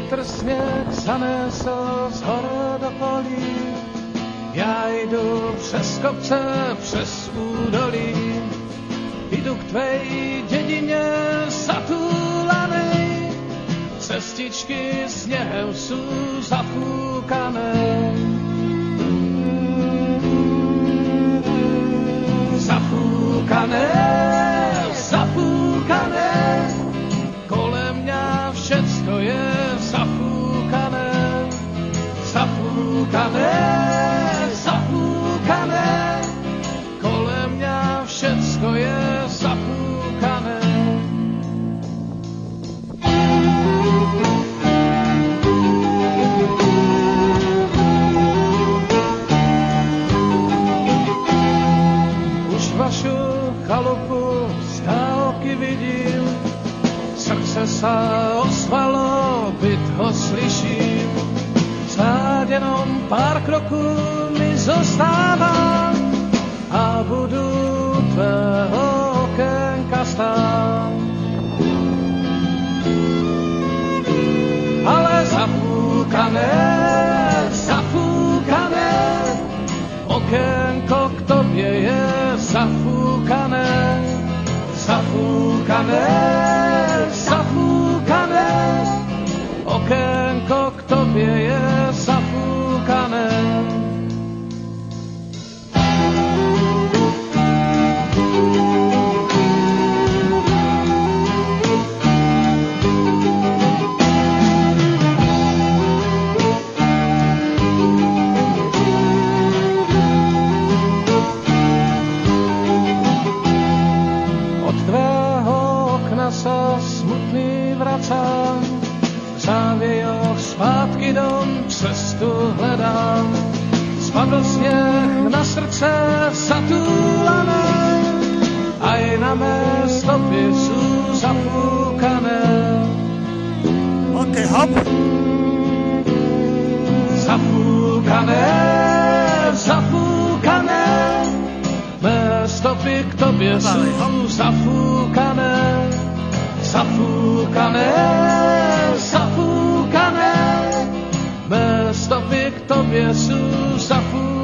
Vítr sněh zanesl z hor do polí, já jdu přes kopce, přes údolí, jdu k tvej dědině zatulanej, cestičky sněhem sú zafúkané. Zafúkané, zafúkané, kolem mňa všetko je zafúkané, zafúkané, zafúkané, kolem mňa všetko je zafúkané. Už vašu chalupu z dálky vidím, srdce sa ozvalo, byt ho slyším. Snáď jenom pár kroků mi zostává a budu tvého okénka stát. Ale zafúkané, zafúkané, okénko k tobě je zafúkané, zafúkané, zafúkané, okénko k tobě je zafúkané. Sa smutný vracám, v závějoch zpátky dom cestu hledám. Spadl sněh na srdce zatúlané, aj na mé stopy sú zafúkané. OK, hop. Zafúkané, zafúkané, mé stopy k tobě sú zafúkané. Zafúkané, zafúkané, mé stopy k tobě sú zafúkané.